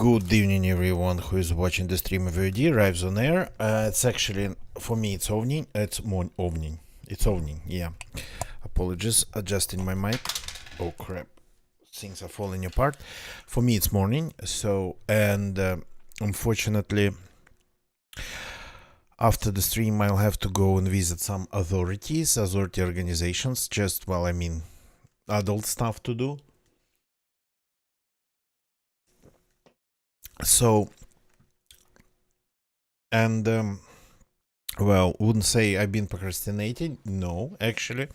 Good evening, everyone who is watching the stream of VOD arrives on air. It's actually, for me, it's evening. It's evening. It's evening, yeah. Apologies, adjusting my mic. Oh crap, things are falling apart. For me, it's morning. So, and unfortunately, after the stream, I'll have to go and visit some authority organizations. Just, well, I mean, adult stuff to do. So, and well, wouldn't say I've been procrastinating. No, actually.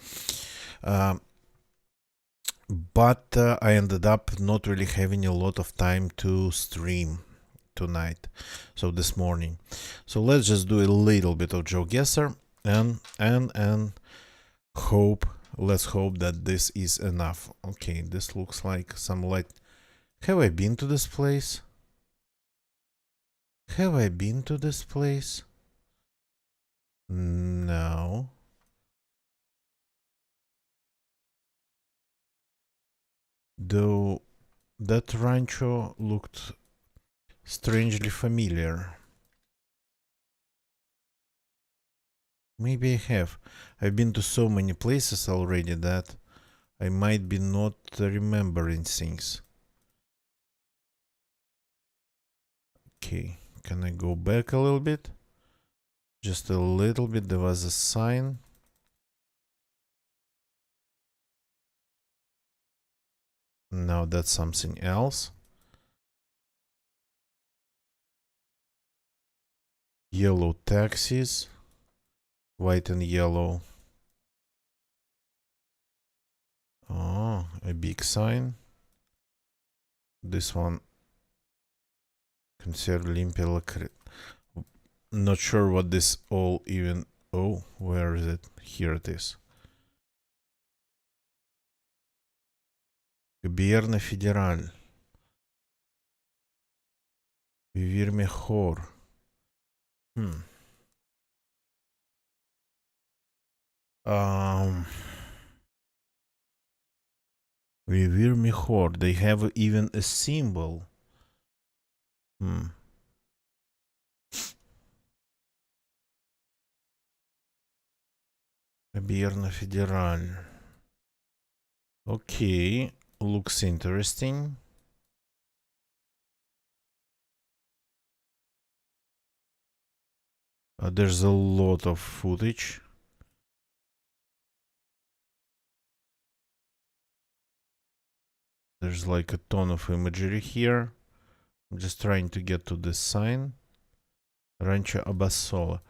But I ended up not really having a lot of time to stream tonight. So this morning. So let's just do a little bit of GeoGuessr and hope. Let's hope that this is enough. Okay, this looks like some light. Have I been to this place? Have I been to this place? No. Though that rancho looked strangely familiar. Maybe I have. I've been to so many places already that I might be not remembering things. Okay, can I go back a little bit? Just a little bit. There was a sign. Now that's something else. Yellow taxis. White and yellow. Oh, a big sign. This one. Consider Olympia. Not sure what this all even... Oh, where is it? Here it is. Gobierno Federal. Vivir mejor. Vivir mejor. They have even a symbol. Gobierno Federal. Okay, looks interesting. There's a lot of footage. There's like a ton of imagery here. I'm just trying to get to this sign. Rancho Abasola.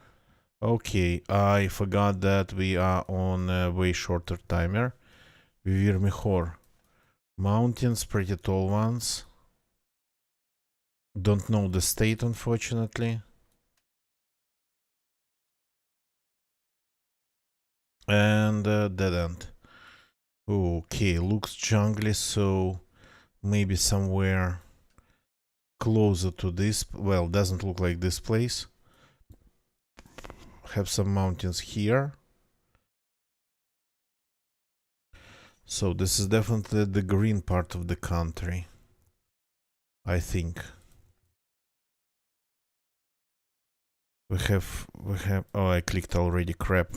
Okay, I forgot that we are on a way shorter timer. Vivir mejor. Mountains, pretty tall ones. Don't know the state, unfortunately. And dead end. Okay, looks jungly, so maybe somewhere closer to this. Well, doesn't look like this place. Have some mountains here. So this is definitely the green part of the country, I think. We have, oh, I clicked already, crap.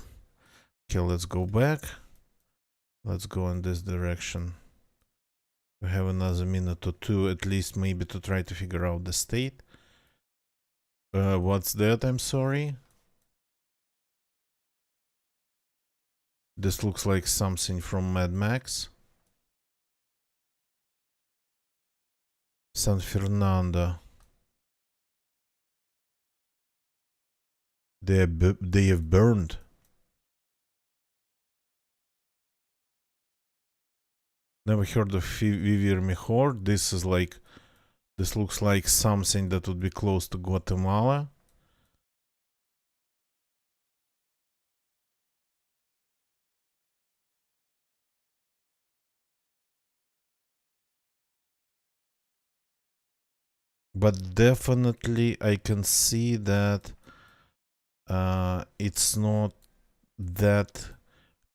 Okay, let's go back. Let's go in this direction. We have another minute or two, at least, maybe, to try to figure out the state. What's that? I'm sorry. This looks like something from Mad Max. San Fernando. They have burned. Never heard of Vivir Mejor. This is like, this looks like something that would be close to Guatemala. But definitely I can see that it's not that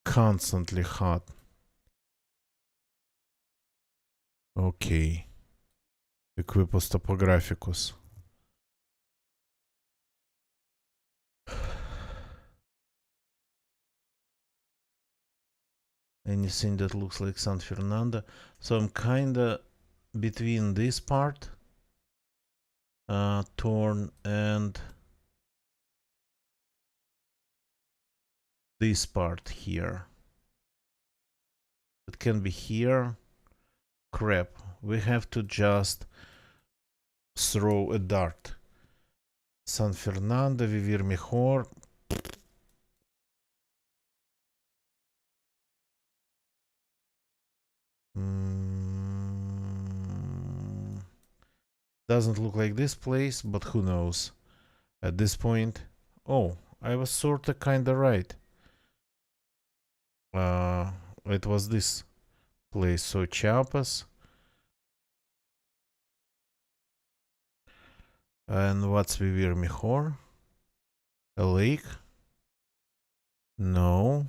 constantly hot. Okay. Equipos topographicus. Anything that looks like San Fernando. So I'm kinda between this part, torn, and this part here. It can be here. Crap. We have to just throw a dart. San Fernando, vivir mejor. Doesn't look like this place, but who knows. At this point... Oh, I was sorta kinda right. It was this place. So Chiapas. And what's vivir mejor? A lake? No.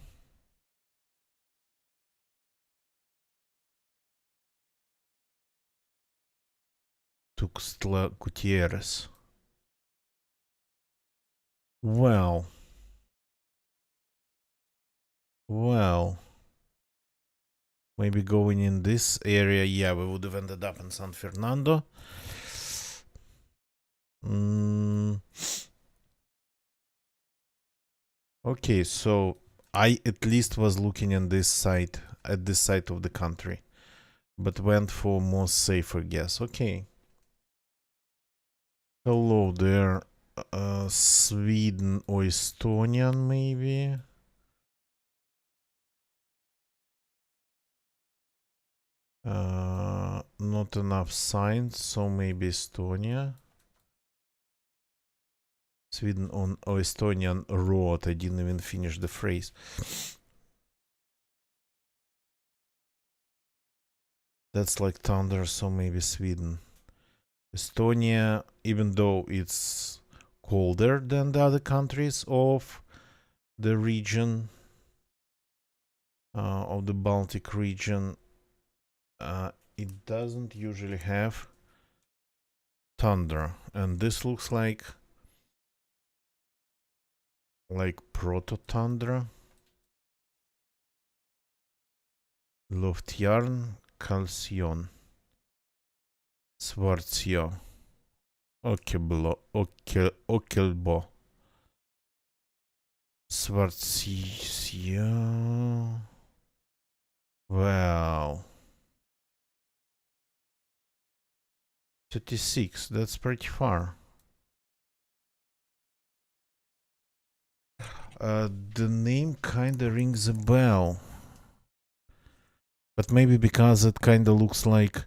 Tuxtla Gutierrez. Well. Maybe going in this area, yeah, we would have ended up in San Fernando. Okay, so I at least was looking at this side of the country, but went for more safer guess. Okay. Hello there. Sweden or Estonian, maybe? Not enough signs, so maybe Estonia. Sweden on or Estonian road. I didn't even finish the phrase. That's like thunder, so maybe Sweden. Estonia, even though it's colder than the other countries of the region, of the Baltic region, it doesn't usually have thunder. And this looks like proto-tundra. Luftjarn, Calcion. Svartsjö. Ockelbo. Svartsjö. Wow. 36, that's pretty far. The name kinda rings a bell. But maybe because it kinda looks like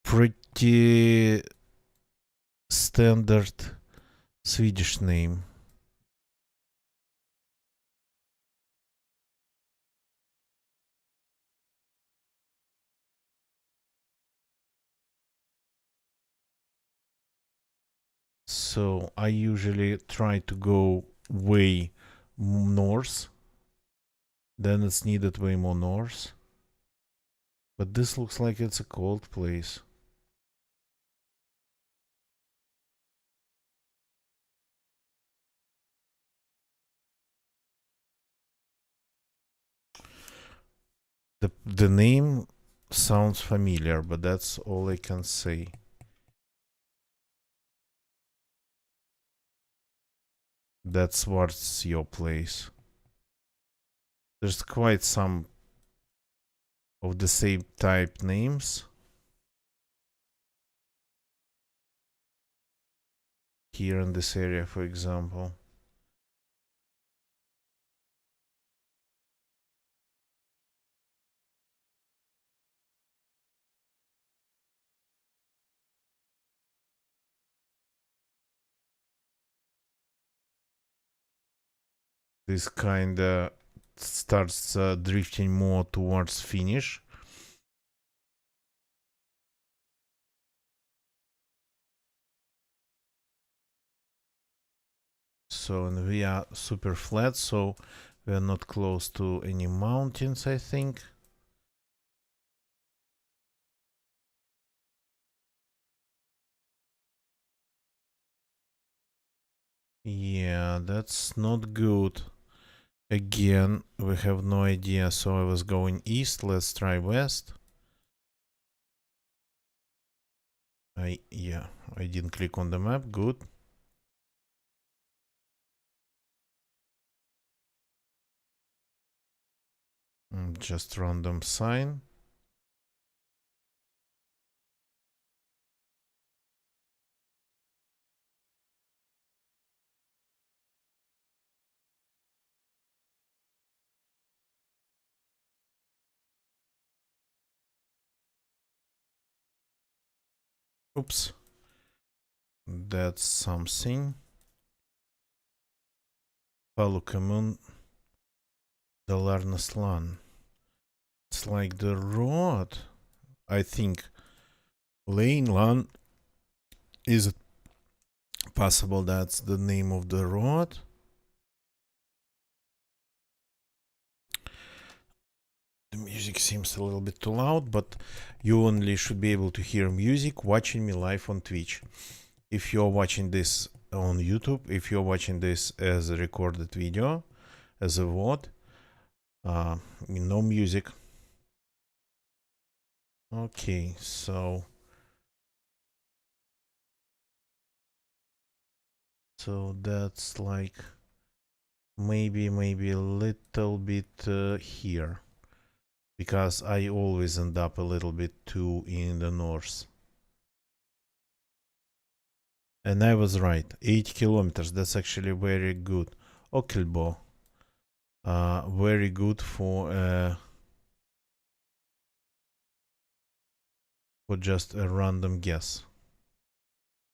pretty standard Swedish name. So I usually try to go way north. Then it's needed way more north. But this looks like it's a cold place. The name sounds familiar, but that's all I can say. That's what's your place. There's quite some of the same type names. Here in this area, for example. This kinda starts drifting more towards Finnish. So, and we are super flat, so we are not close to any mountains, I think. Yeah, that's not good. Again, we have no idea, so I was going east. Let's try west. I didn't click on the map. Good. Just random sign. Oops. That's something. Palukamun Dalarnaslan. It's like the road. I think Lane Lan, is it possible that's the name of the road? The music seems a little bit too loud, but you only should be able to hear music watching me live on Twitch. If you're watching this on YouTube, if you're watching this as a recorded video, as a VOD, no music. Okay, so that's like maybe a little bit here, because I always end up a little bit too in the north. And I was right, 8 kilometers. That's actually very good. Okelbo, very good for just a random guess.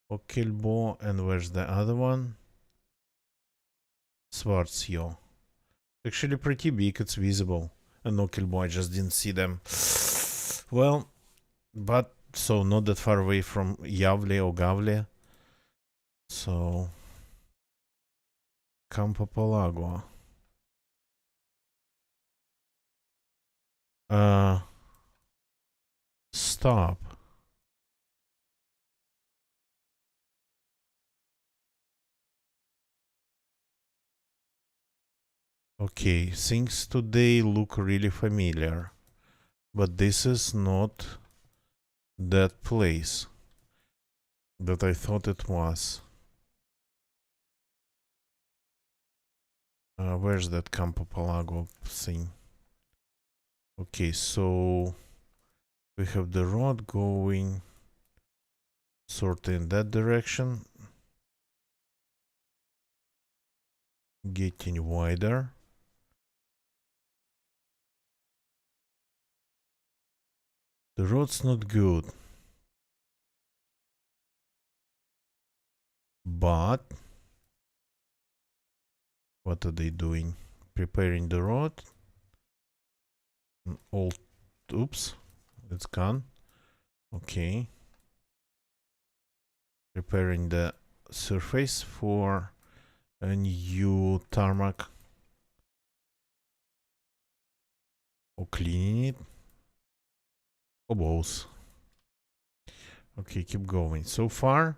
Okelbo, and where's the other one? Svartsjo. Actually pretty big, it's visible. And Okelbo, I just didn't see them. Well, but so not that far away from Javle or Gavle. So Campo Palago. Stop. Okay, things today look really familiar, but this is not that place that I thought it was. Where's that Campo Palago thing? Okay, so we have the road going sort of in that direction, getting wider. The road's not good, but what are they doing? Preparing the road. All, oops, it's gone. Okay. Preparing the surface for a new tarmac, or cleaning it, or both. Okay, keep going. So far,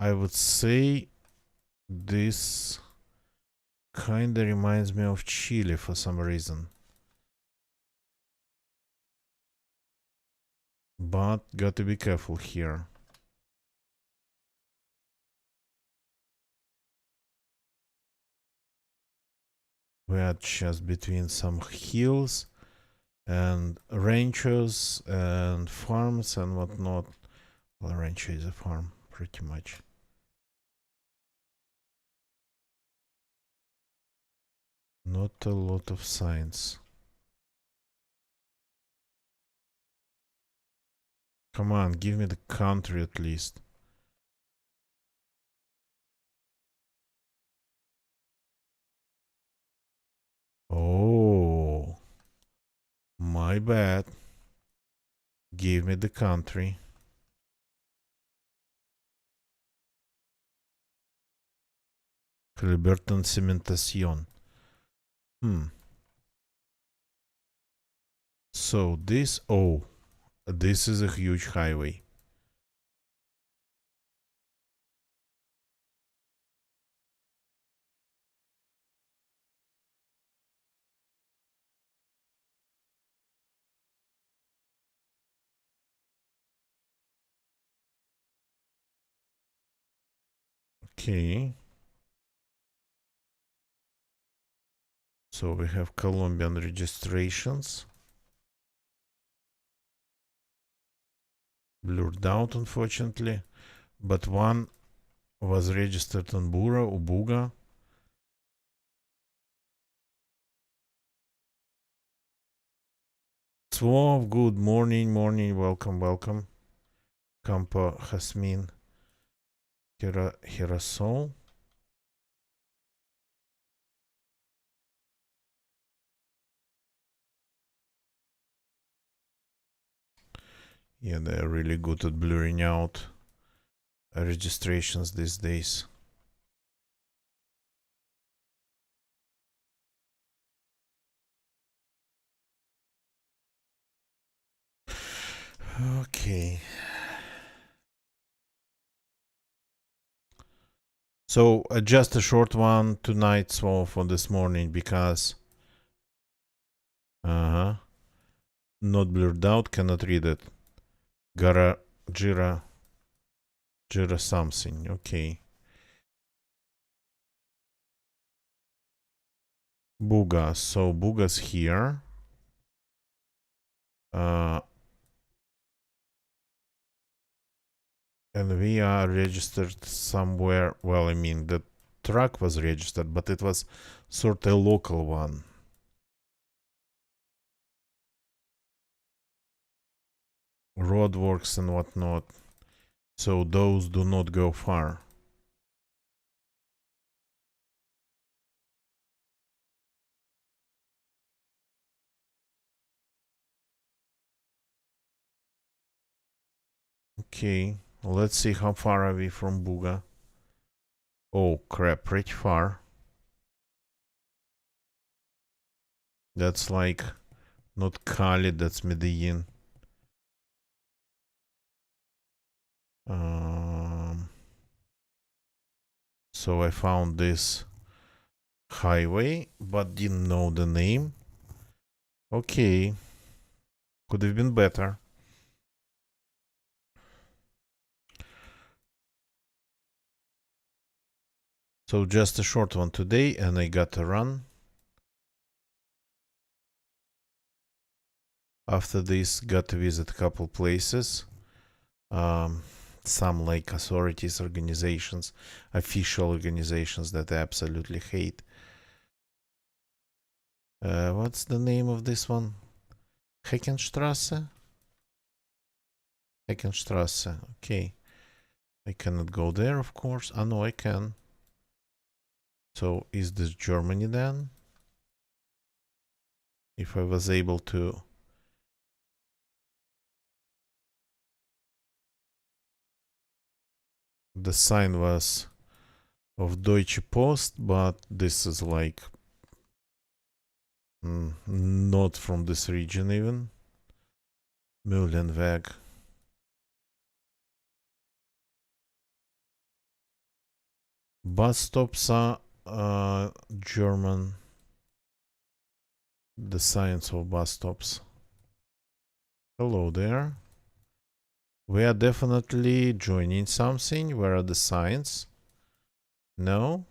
I would say this kinda reminds me of Chile for some reason. But got to be careful here. We are just between some hills and ranchos and farms and whatnot. Well, a rancho is a farm, pretty much. Not a lot of signs. Come on, give me the country at least. Oh, my bad. Give me the country. Liberton Cementación. So this, oh, this is a huge highway. Okay. So we have Colombian registrations. Blurred out, unfortunately. But one was registered on Buga. Swov, good morning, welcome. Campo Jasmine Hirasol. Yeah, they're really good at blurring out registrations these days. Okay. So just a short one tonight, so for this morning, because not blurred out, cannot read it. Jira something. Okay. Buga. So Buga's here. And we are registered somewhere. Well, I mean, the truck was registered, but it was sort of a local one. Roadworks and whatnot. So those do not go far. Okay, let's see how far are we from Buga. Oh crap, pretty far. That's like not Cali, that's Medellin. So I found this highway, but didn't know the name. Okay, could have been better. So just a short one today, and I got to run. After this, got to visit a couple places. Some like authorities, organizations, official organizations that I absolutely hate. What's the name of this one? Heckenstrasse? Heckenstrasse, okay. I cannot go there, of course. Ah, no, I can. So, is this Germany then? If I was able to... The sign was of Deutsche Post, but this is like... not from this region even. Mühlenweg. Bus stops are German. The science of bus stops. Hello there. We are definitely joining something. Where are the signs? No?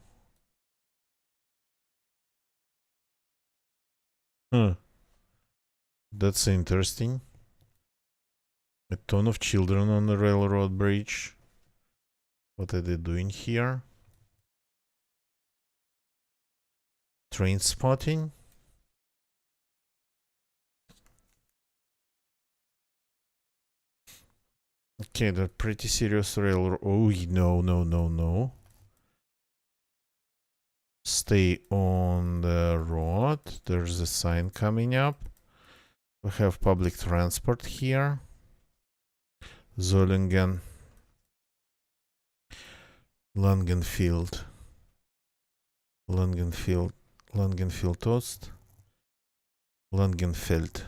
Huh. That's interesting. A ton of children on the railroad bridge. What are they doing here? Train spotting? Okay, they're pretty serious railroad. Oh, no. Stay on the road. There's a sign coming up. We have public transport here. Zollingen. Langenfeld Ost. Langenfeld.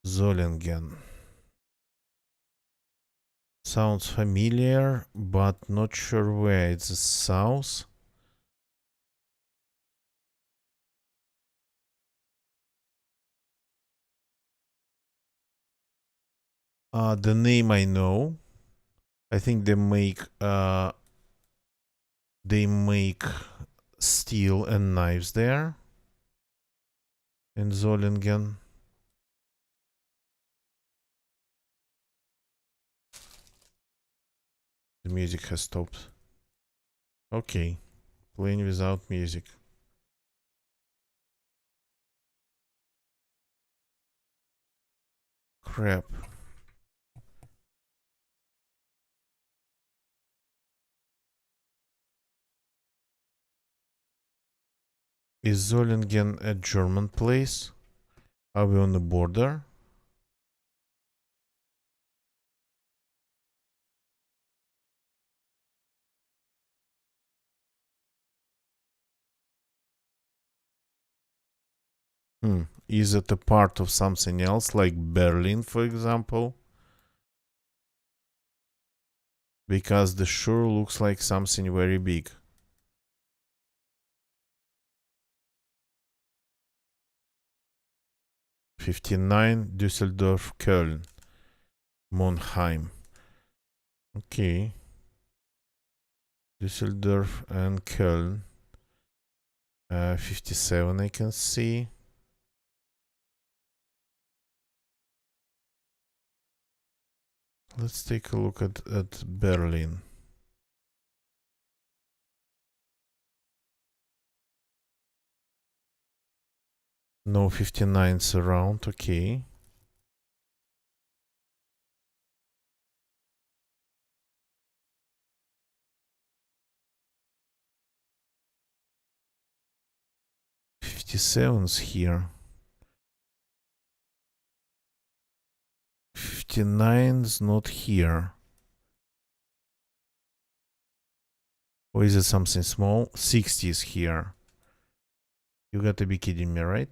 Zollingen. Sounds familiar, but not sure where. It's south. The name I know. I think they make They make steel and knives there in Solingen. The music has stopped. Okay, playing without music. Crap. Is Solingen a German place? Are we on the border? Is it a part of something else, like Berlin, for example? Because the shore looks like something very big. '59, Düsseldorf, Köln, Monheim. Okay. Düsseldorf and Köln. 57 I can see. Let's take a look at Berlin. No 59s around, okay. '57's here. '59's not here. Or is it something small? '60's here. You gotta be kidding me, right?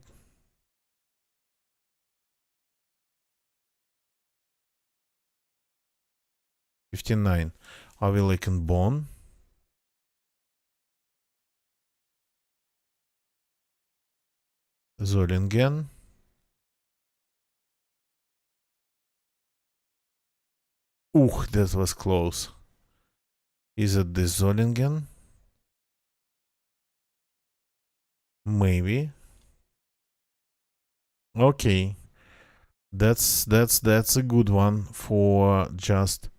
'59. Are we like in Bonn? Solingen? That was close. Is it the Solingen? Maybe. Okay. That's a good one for just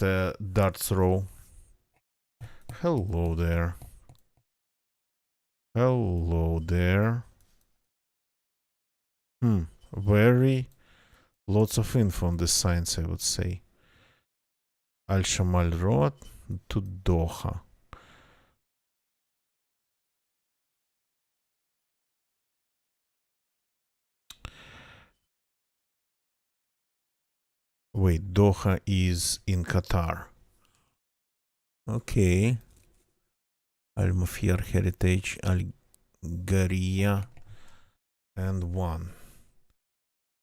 a dart throw. Hello there. Hello there. Very lots of info on the signs, I would say. Al-Shamal Road to Doha. Wait, Doha is in Qatar. Okay. Al-Mufiyar Heritage, Algeria, and one.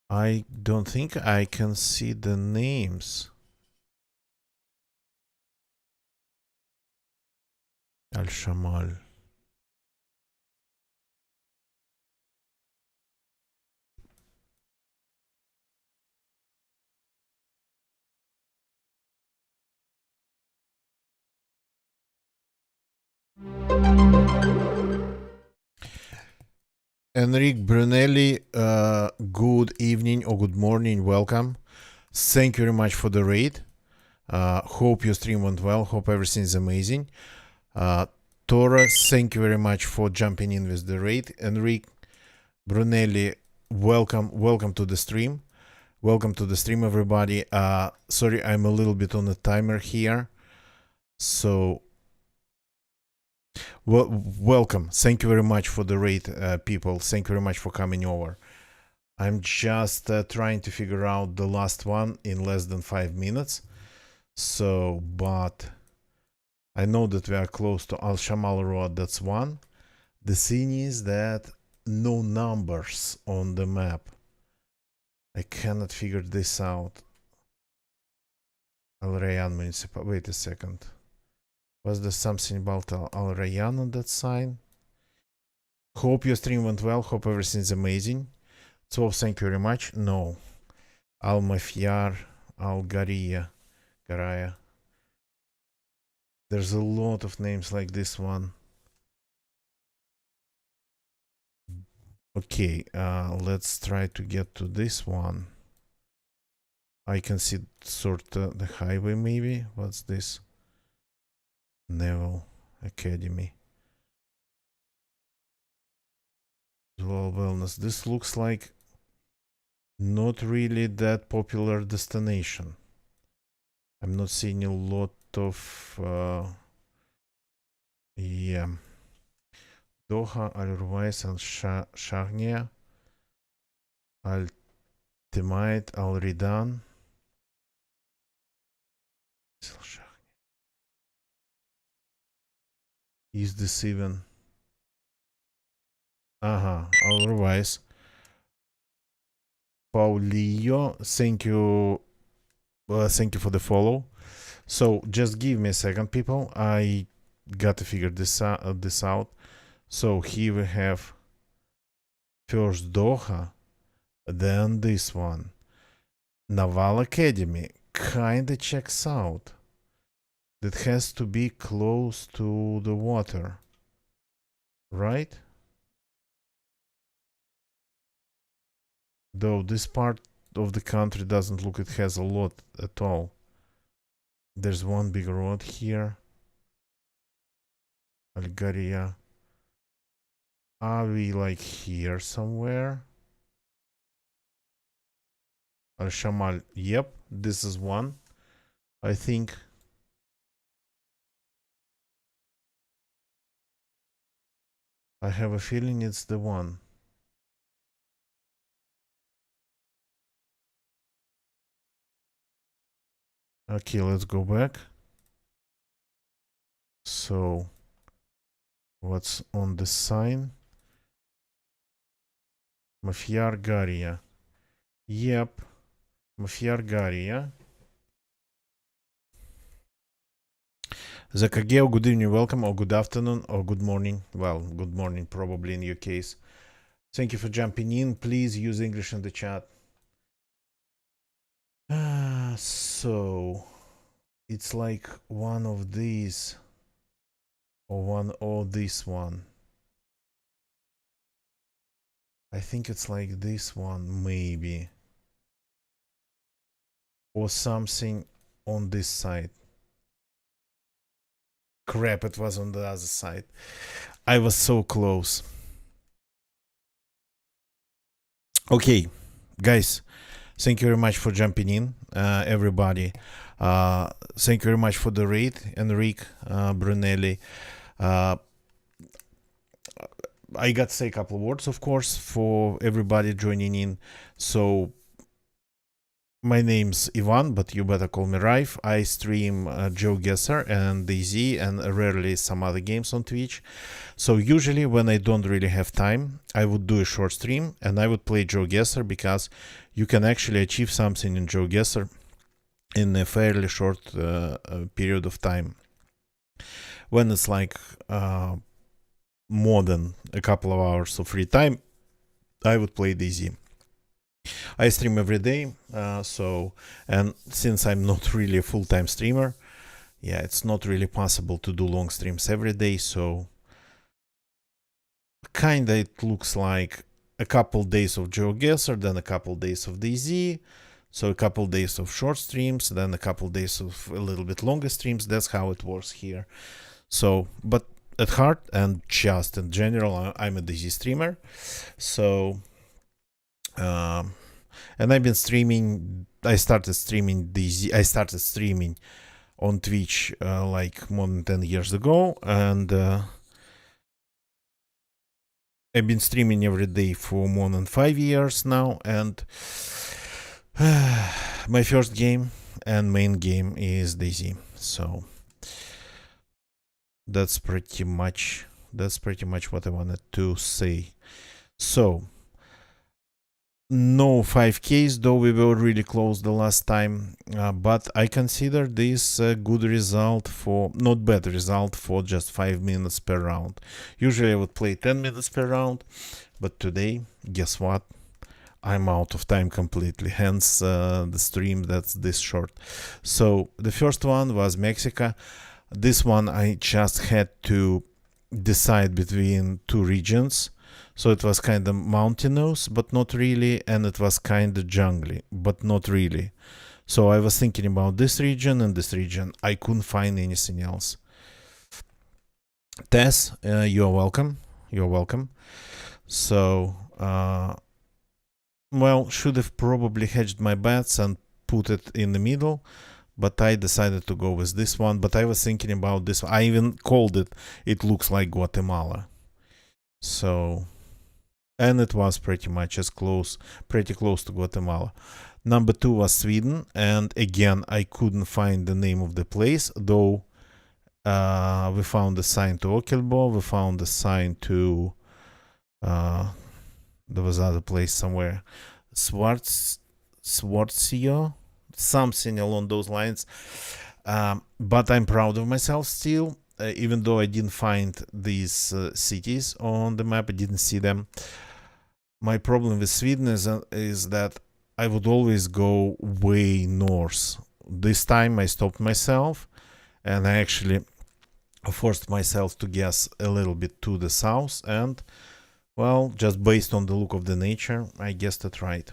I don't think I can see the names. Al-Shamal. Enrique Brunelli, good evening or good morning, welcome. Thank you very much for the raid. Hope your stream went well, hope everything is amazing. Tora, thank you very much for jumping in with the raid. Enrique Brunelli, welcome to the stream. Welcome to the stream, everybody. Sorry, I'm a little bit on the timer here. So, welcome. Thank you very much for the raid, people. Thank you very much for coming over. I'm just trying to figure out the last one in less than 5 minutes. So, but I know that we are close to Al-Shamal Road. That's one. The thing is that no numbers on the map. I cannot figure this out. Al Rayyan Municipal. Wait a second. Was there something about Al Rayyan on that sign? Hope your stream went well. Hope everything's amazing. So, thank you very much. No. Al Mafyar, Al Garaya. There's a lot of names like this one. Okay, let's try to get to this one. I can see sort of the highway maybe. What's this? Naval Academy. Dual wellness. This looks like not really that popular destination. I'm not seeing a lot of yeah. Doha, Al Ruwais, Al Shahnia, Al Timait, Al Ridan. Is this even? Al Ruwais. Paulio, thank you for the follow. So just give me a second, people. I got to figure this out. So here we have first Doha, then this one. Naval Academy kinda checks out. That has to be close to the water, right? Though this part of the country doesn't look it has a lot at all. There's one big road here. Algaria. Are we like here somewhere? Al Shamal. Yep, this is one. I think. I have a feeling it's the one. Okay, let's go back. So, what's on the sign? Mafia-Argaria. Yep, Mafia-Argaria. Zakageo, good evening, welcome, or good afternoon, or good morning. Well, good morning, probably in your case. Thank you for jumping in. Please use English in the chat. So, it's like one of these, or this one. I think it's like this one, maybe. Or something on this side. Crap, it was on the other side. I was so close. Okay, guys, thank you very much for jumping in, everybody. Thank you very much for the raid, Enrique Brunelli. I got to say a couple of words, of course, for everybody joining in. So, my name's Ivan, but you better call me Raif. I stream GeoGuessr and DayZ and rarely some other games on Twitch. So usually when I don't really have time, I would do a short stream and I would play GeoGuessr because you can actually achieve something in GeoGuessr in a fairly short period of time. When it's like more than a couple of hours of free time, I would play DayZ. I stream every day, and since I'm not really a full-time streamer, yeah, it's not really possible to do long streams every day, so kinda it looks like a couple days of GeoGuessr, then a couple days of DayZ, so a couple days of short streams, then a couple days of a little bit longer streams. That's how it works here. So, but at heart and just in general, I'm a DayZ streamer, so and I've been streaming. I started streaming DayZ. I started streaming on Twitch like more than 10 years ago, and I've been streaming every day for more than 5 years now. And my first game and main game is DayZ. So that's pretty much what I wanted to say. So no 5Ks, though we were really close the last time, but I consider this a good result for, not bad result for just 5 minutes per round. Usually I would play 10 minutes per round, but today, guess what? I'm out of time completely, hence the stream that's this short. So the first one was Mexico. This one I just had to decide between two regions. So it was kind of mountainous, but not really, and it was kind of jungly, but not really. So I was thinking about this region and this region. I couldn't find anything else. Tess, you're welcome. You're welcome. So, well, should have probably hedged my bets and put it in the middle, but I decided to go with this one. But I was thinking about this. I even called it. It looks like Guatemala. So, and it was pretty much pretty close to Guatemala. Number 2 was Sweden, and again I couldn't find the name of the place, though we found a sign to Ockelbo, we found a sign to there was other place somewhere, Swartzio, something along those lines. But I'm proud of myself still, even though I didn't find these cities on the map, I didn't see them. My problem with Sweden is that I would always go way north. This time I stopped myself and I actually forced myself to guess a little bit to the south, and well, just based on the look of the nature, I guessed it right.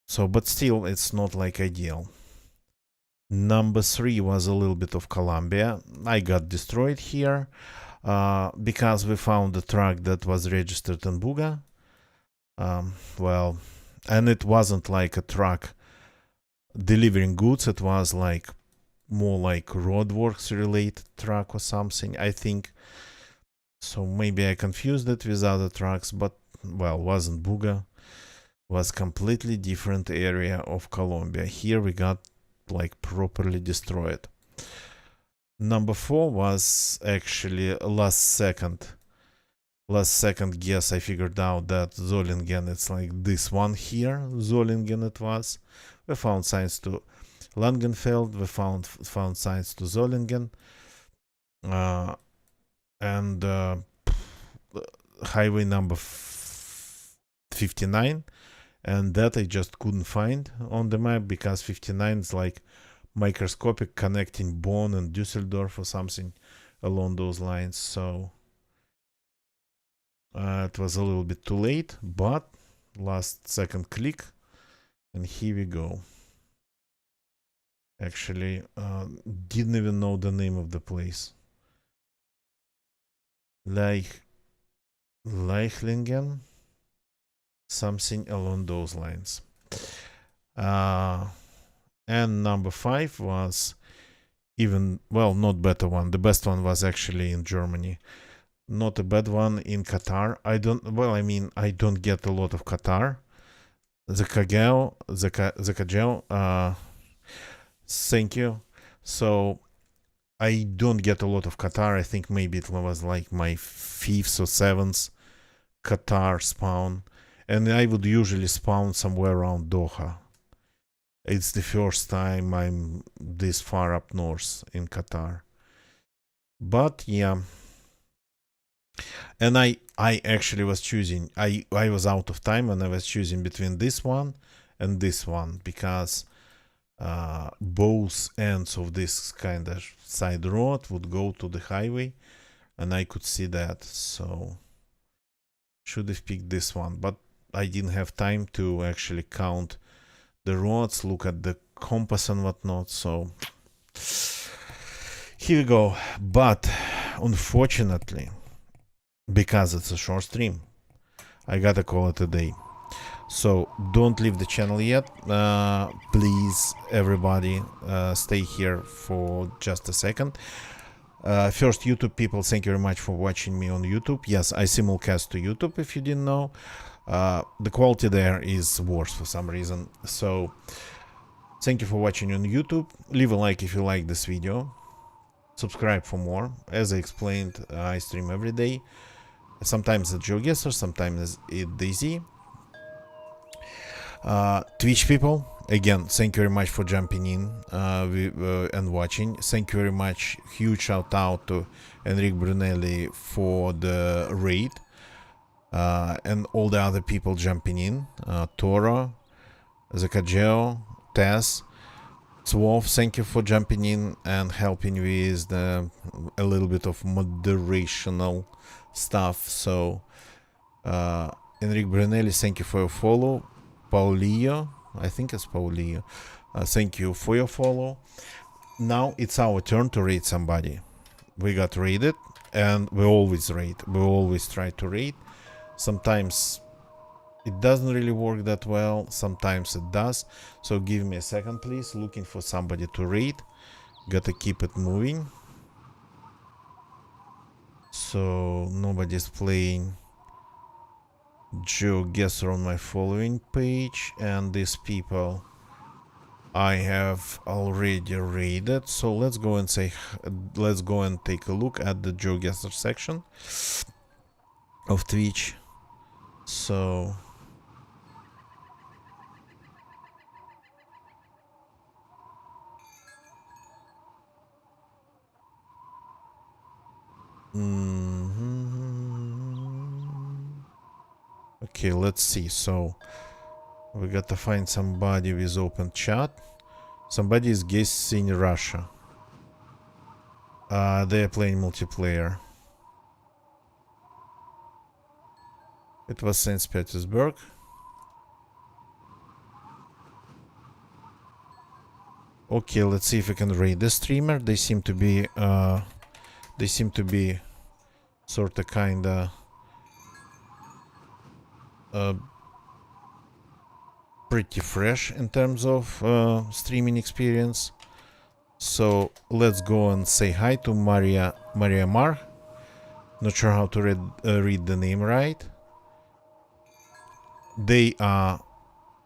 So, but still, it's not like ideal. Number 3 was a little bit of Colombia. I got destroyed here because we found a truck that was registered in Buga. Well, and it wasn't like a truck delivering goods, it was like more like roadworks related truck or something, I think. So maybe I confused it with other trucks, but well, wasn't Buga, was completely different area of Colombia. Here we got like properly destroyed. Number 4 was actually last second guess. I figured out that Zollingen, it's like this one here, Zollingen it was. We found signs to Langenfeld, we found signs to Zollingen, and highway number 59, and that I just couldn't find on the map because 59 is like microscopic, connecting Bonn and Düsseldorf or something along those lines. So it was a little bit too late, but last second click, and here we go. Actually, didn't even know the name of the place. Leichlingen, something along those lines. And number 5 was even, well, not better one. The best one was actually in Germany. Not a bad one in Qatar. I don't get a lot of Qatar. Zakagel, thank you. So I don't get a lot of Qatar. I think maybe it was like my 5th or 7th Qatar spawn. And I would usually spawn somewhere around Doha. It's the first time I'm this far up north in Qatar. But yeah. And I actually was choosing, I was out of time and I was choosing between this one and this one because both ends of this kind of side road would go to the highway and I could see that. So should have picked this one, but I didn't have time to actually count the roads, look at the compass and whatnot. So here we go. But unfortunately, because it's a short stream, I gotta call it a day. So don't leave the channel yet. Please, everybody, stay here for just a second. First, YouTube people, thank you very much for watching me on YouTube. Yes, I simulcast to YouTube, if you didn't know. The quality there is worse for some reason. So thank you for watching on YouTube. Leave a like if you like this video. Subscribe for more. As I explained, I stream every day. Sometimes at GeoGuessr, sometimes at DayZ. Twitch people, again, thank you very much for jumping in and watching. Thank you very much. Huge shout out to Enrique Brunelli for the raid. And all the other people jumping in. Toro, Zakajeo, Tess. Swav, thank you for jumping in and helping with a little bit of moderational stuff. So, Enrique Brunelli, thank you for your follow. Paulio, I think it's Paulio. Thank you for your follow. Now it's our turn to rate somebody. We got rated, and we always rate. We always try to rate. Sometimes it doesn't really work that well. Sometimes it does. So give me a second, please. Looking for somebody to rate. Gotta keep it moving. So nobody's playing GeoGuessr on my following page, and these people I have already rated. So let's go and take a look at the GeoGuessr section of Twitch. So okay, let's see. So we gotta find somebody with open chat. Somebody is guessing Russia. They're playing multiplayer. It was St. Petersburg. Okay, let's see if we can rate the streamer. They seem to be sort of kinda pretty fresh in terms of streaming experience. So let's go and say hi to Maria Mar. Not sure how to read the name right. They are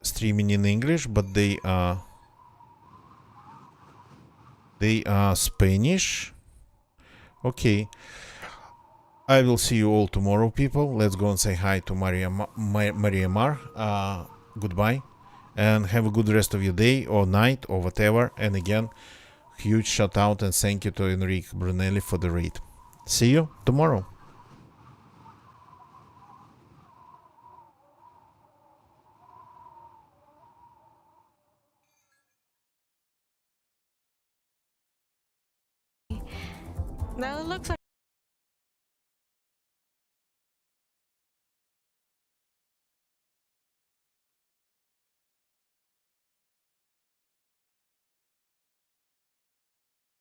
streaming in English, but they are Spanish. Okay. I will see you all tomorrow, people. Let's go and say hi to Maria Mar. Goodbye. And have a good rest of your day or night or whatever. And again, huge shout out and thank you to Enrique Brunelli for the raid. See you tomorrow. Now it looks like